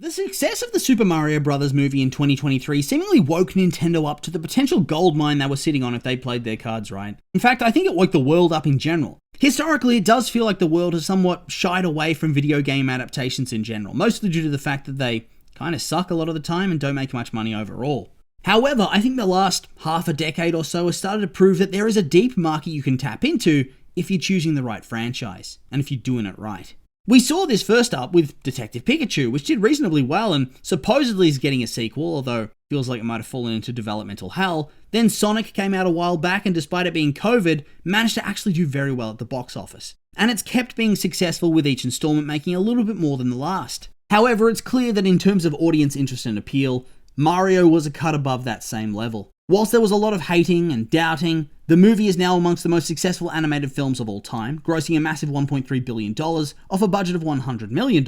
The success of the Super Mario Bros. Movie in 2023 seemingly woke Nintendo up to the potential goldmine they were sitting on if they played their cards right. In fact, I think it woke the world up in general. Historically, it does feel like the world has somewhat shied away from video game adaptations in general, mostly due to the fact that they kind of suck a lot of the time and don't make much money overall. However, I think the last half a decade or so has started to prove that there is a deep market you can tap into if you're choosing the right franchise, and if you're doing it right. We saw this first up with Detective Pikachu, which did reasonably well and supposedly is getting a sequel, although it feels like it might have fallen into developmental hell. Then Sonic came out a while back and despite it being COVID, managed to actually do very well at the box office. And it's kept being successful with each installment making a little bit more than the last. However, it's clear that in terms of audience interest and appeal, Mario was a cut above that same level. Whilst there was a lot of hating and doubting, the movie is now amongst the most successful animated films of all time, grossing a massive $1.3 billion off a budget of $100 million,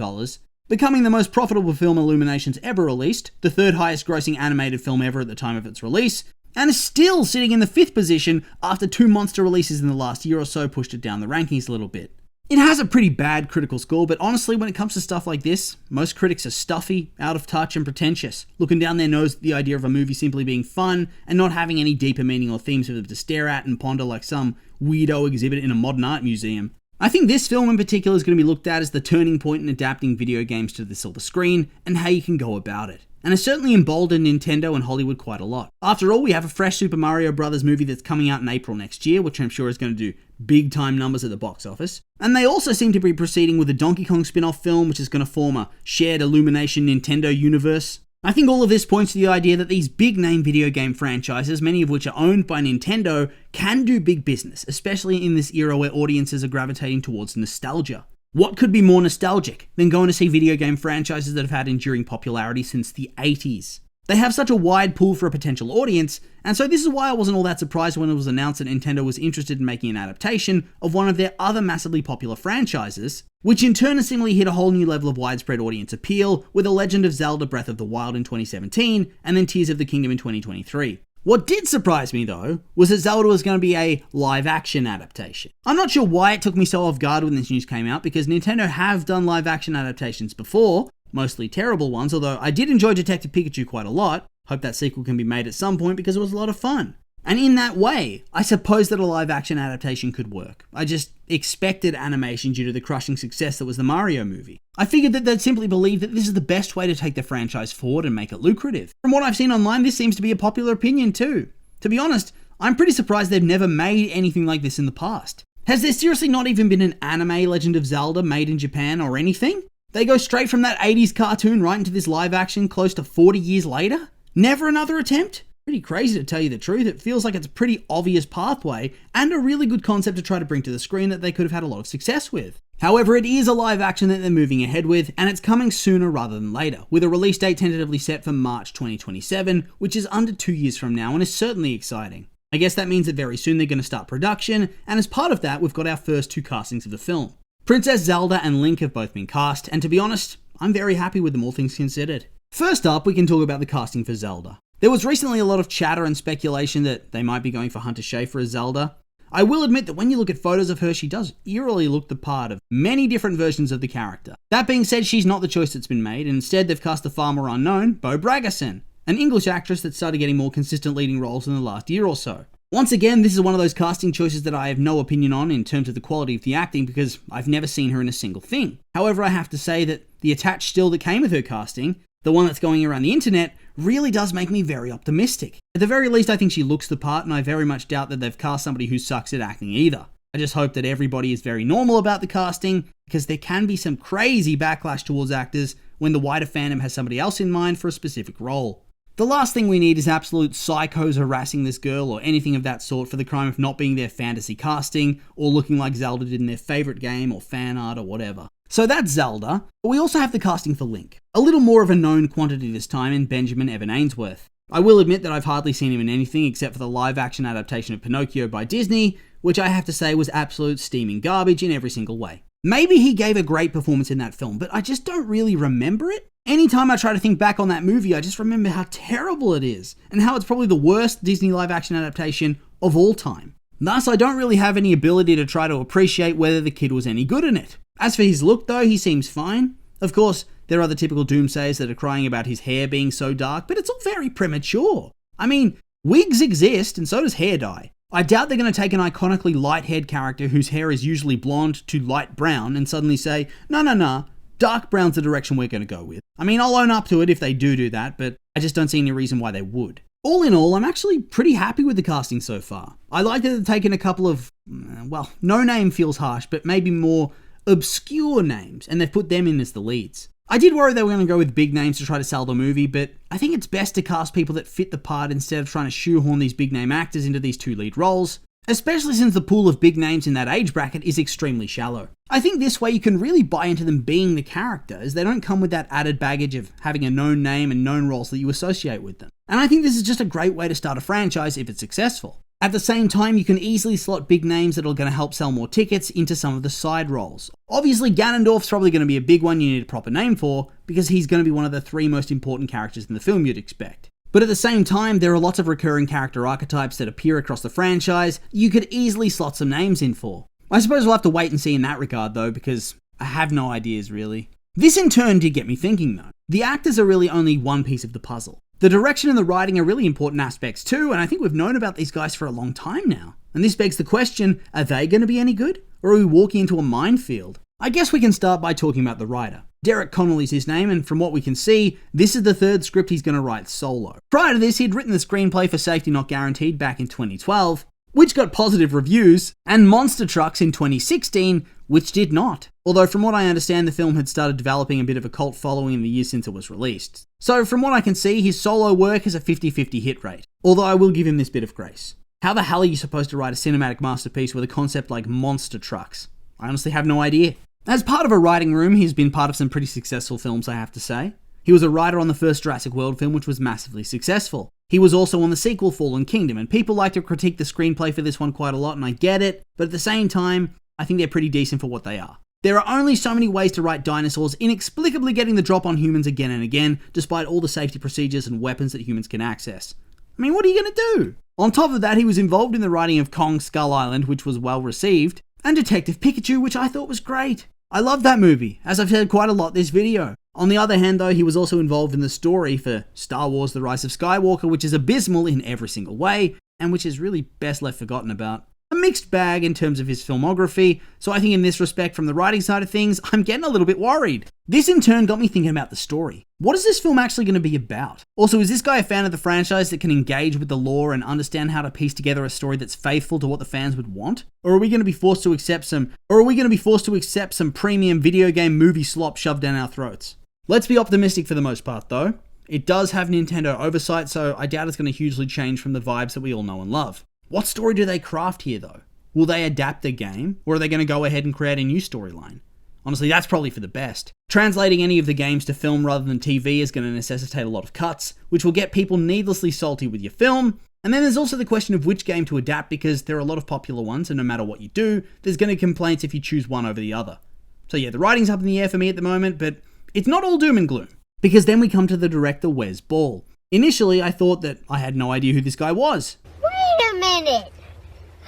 becoming the most profitable film Illumination's ever released, the third highest grossing animated film ever at the time of its release, and is still sitting in the 5th position after 2 monster releases in the last year or so pushed it down the rankings a little bit. It has a pretty bad critical score, but honestly, when it comes to stuff like this, most critics are stuffy, out of touch, and pretentious, looking down their nose at the idea of a movie simply being fun and not having any deeper meaning or themes for them to stare at and ponder like some weirdo exhibit in a modern art museum. I think this film in particular is going to be looked at as the turning point in adapting video games to the silver screen and how you can go about it. And it's certainly emboldened Nintendo and Hollywood quite a lot. After all, we have a fresh Super Mario Bros. Movie that's coming out in April next year, which I'm sure is going to do big time numbers at the box office. And they also seem to be proceeding with a Donkey Kong spin-off film, which is going to form a shared Illumination Nintendo universe. I think all of this points to the idea that these big name video game franchises, many of which are owned by Nintendo, can do big business, especially in this era where audiences are gravitating towards nostalgia. What could be more nostalgic than going to see video game franchises that have had enduring popularity since the 80s? They have such a wide pool for a potential audience, and so this is why I wasn't all that surprised when it was announced that Nintendo was interested in making an adaptation of one of their other massively popular franchises, which in turn has seemingly hit a whole new level of widespread audience appeal with The Legend of Zelda Breath of the Wild in 2017, and then Tears of the Kingdom in 2023. What did surprise me though, was that Zelda was going to be a live-action adaptation. I'm not sure why it took me so off guard when this news came out, because Nintendo have done live-action adaptations before, mostly terrible ones, although I did enjoy Detective Pikachu quite a lot. Hope that sequel can be made at some point because it was a lot of fun. And in that way, I suppose that a live-action adaptation could work. I just expected animation due to the crushing success that was the Mario movie. I figured that they'd simply believe that this is the best way to take the franchise forward and make it lucrative. From what I've seen online, this seems to be a popular opinion too. To be honest, I'm pretty surprised they've never made anything like this in the past. Has there seriously not even been an anime Legend of Zelda made in Japan or anything? They go straight from that 80s cartoon right into this live action close to 40 years later? Never another attempt? Pretty crazy to tell you the truth. It feels like it's a pretty obvious pathway and a really good concept to try to bring to the screen that they could have had a lot of success with. However, it is a live action that they're moving ahead with, and it's coming sooner rather than later, with a release date tentatively set for March 2027, which is under 2 years from now and is certainly exciting. I guess that means that very soon they're going to start production, and as part of that, we've got our first 2 castings of the film. Princess Zelda and Link have both been cast, and to be honest, I'm very happy with them all things considered. First up, we can talk about the casting for Zelda. There was recently a lot of chatter and speculation that they might be going for Hunter Schafer as Zelda. I will admit that when you look at photos of her, she does eerily look the part of many different versions of the character. That being said, she's not the choice that's been made, and instead they've cast the far more unknown Bo Bragasen, an English actress that started getting more consistent leading roles in the last year or so. Once again, this is one of those casting choices that I have no opinion on in terms of the quality of the acting because I've never seen her in a single thing. However, I have to say that the attached still that came with her casting, the one that's going around the internet, really does make me very optimistic. At the very least, I think she looks the part, and I very much doubt that they've cast somebody who sucks at acting either. I just hope that everybody is very normal about the casting, because there can be some crazy backlash towards actors when the wider fandom has somebody else in mind for a specific role. The last thing we need is absolute psychos harassing this girl or anything of that sort for the crime of not being their fantasy casting or looking like Zelda did in their favourite game or fan art or whatever. So that's Zelda, but we also have the casting for Link. A little more of a known quantity this time in Benjamin Evan Ainsworth. I will admit that I've hardly seen him in anything except for the live-action adaptation of Pinocchio by Disney, which I have to say was absolute steaming garbage in every single way. Maybe he gave a great performance in that film, but I just don't really remember it. Anytime I try to think back on that movie, I just remember how terrible it is, and how it's probably the worst Disney live-action adaptation of all time. Thus, I don't really have any ability to try to appreciate whether the kid was any good in it. As for his look though, he seems fine. Of course, There are the typical doomsayers that are crying about his hair being so dark, but it's all very premature. I mean, wigs exist, and so does hair dye. I doubt they're going to take an iconically light-haired character whose hair is usually blonde to light brown and suddenly say, no, dark brown's the direction we're going to go with. I mean, I'll own up to it if they do that, but I just don't see any reason why they would. All in all, I'm actually pretty happy with the casting so far. I like that they've taken a couple of, well, no name feels harsh, but maybe more obscure names, and they've put them in as the leads. I did worry they were going to go with big names to try to sell the movie, but I think it's best to cast people that fit the part instead of trying to shoehorn these big name actors into these two lead roles, especially since the pool of big names in that age bracket is extremely shallow. I think this way you can really buy into them being the character, as they don't come with that added baggage of having a known name and known roles that you associate with them. And I think this is just a great way to start a franchise if it's successful. At the same time, you can easily slot big names that are going to help sell more tickets into some of the side roles. Obviously, Ganondorf's probably going to be a big one you need a proper name for, because he's going to be one of the 3 most important characters in the film you'd expect. But at the same time, there are lots of recurring character archetypes that appear across the franchise you could easily slot some names in for. I suppose we'll have to wait and see in that regard though, because I have no ideas really. This in turn did get me thinking though. The actors are really only one piece of the puzzle. The direction and the writing are really important aspects too, and I think we've known about these guys for a long time now. And this begs the question, are they going to be any good? Or are we walking into a minefield? I guess we can start by talking about the writer. Derek Connolly's his name, and from what we can see, this is the 3rd script he's going to write solo. Prior to this, he'd written the screenplay for Safety Not Guaranteed back in 2012, which got positive reviews, and Monster Trucks in 2016, which did not. Although from what I understand, the film had started developing a bit of a cult following in the years since it was released. So from what I can see, his solo work has a 50-50 hit rate. Although I will give him this bit of grace. How the hell are you supposed to write a cinematic masterpiece with a concept like Monster Trucks? I honestly have no idea. As part of a writing room, he's been part of some pretty successful films, I have to say. He was a writer on the first Jurassic World film, which was massively successful. He was also on the sequel Fallen Kingdom, and people like to critique the screenplay for this one quite a lot, and I get it, but at the same time, I think they're pretty decent for what they are. There are only so many ways to write dinosaurs inexplicably getting the drop on humans again and again, despite all the safety procedures and weapons that humans can access. I mean, what are you going to do? On top of that, he was involved in the writing of Kong Skull Island, which was well received, and Detective Pikachu, which I thought was great. I love that movie, as I've said quite a lot this video. On the other hand though, he was also involved in the story for Star Wars The Rise of Skywalker, which is abysmal in every single way, and which is really best left forgotten about. A mixed bag in terms of his filmography, so I think in this respect from the writing side of things, I'm getting a little bit worried. This in turn got me thinking about the story. What is this film actually going to be about? Also, is this guy a fan of the franchise that can engage with the lore and understand how to piece together a story that's faithful to what the fans would want? Or are we going to be forced to accept some premium video game movie slop shoved down our throats? Let's be optimistic for the most part though. It does have Nintendo oversight, so I doubt it's going to hugely change from the vibes that we all know and love. What story do they craft here though? Will they adapt the game, or are they going to go ahead and create a new storyline? Honestly, that's probably for the best. Translating any of the games to film rather than TV is going to necessitate a lot of cuts, which will get people needlessly salty with your film. And then there's also the question of which game to adapt, because there are a lot of popular ones, and no matter what you do, there's going to be complaints if you choose one over the other. So yeah, the writing's up in the air for me at the moment, but it's not all doom and gloom. Because then we come to the director Wes Ball. Initially, I thought that I had no idea who this guy was. Wait a minute!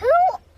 Who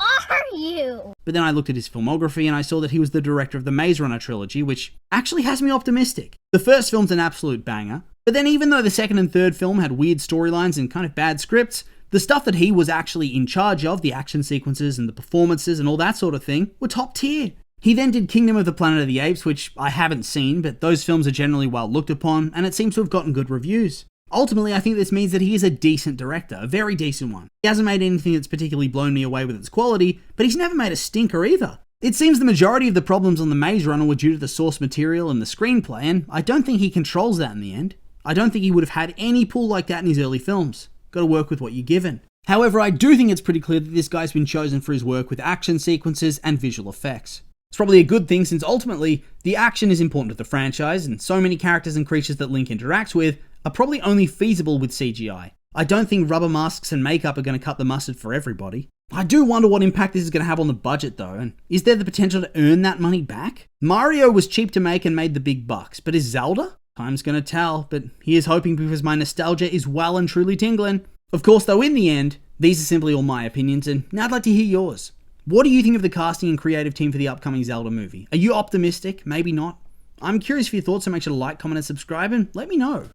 are you? But then I looked at his filmography and I saw that he was the director of the Maze Runner trilogy, which actually has me optimistic. The first film's an absolute banger, but then even though the second and third film had weird storylines and kind of bad scripts, the stuff that he was actually in charge of, the action sequences and the performances and all that sort of thing, were top tier. He then did Kingdom of the Planet of the Apes, which I haven't seen, but those films are generally well looked upon, and it seems to have gotten good reviews. Ultimately, I think this means that he is a decent director, a very decent one. He hasn't made anything that's particularly blown me away with its quality, but he's never made a stinker either. It seems the majority of the problems on the Maze Runner were due to the source material and the screenplay, and I don't think he controls that in the end. I don't think he would have had any pull like that in his early films. Gotta work with what you're given. However, I do think it's pretty clear that this guy's been chosen for his work with action sequences and visual effects. It's probably a good thing since ultimately, the action is important to the franchise, and so many characters and creatures that Link interacts with are probably only feasible with CGI. I don't think rubber masks and makeup are going to cut the mustard for everybody. I do wonder what impact this is going to have on the budget though, and is there the potential to earn that money back? Mario was cheap to make and made the big bucks, but is Zelda? Time's going to tell, but here's hoping because my nostalgia is well and truly tingling. Of course though, in the end, these are simply all my opinions, and now I'd like to hear yours. What do you think of the casting and creative team for the upcoming Zelda movie? Are you optimistic? Maybe not? I'm curious for your thoughts, so make sure to like, comment, and subscribe, and let me know.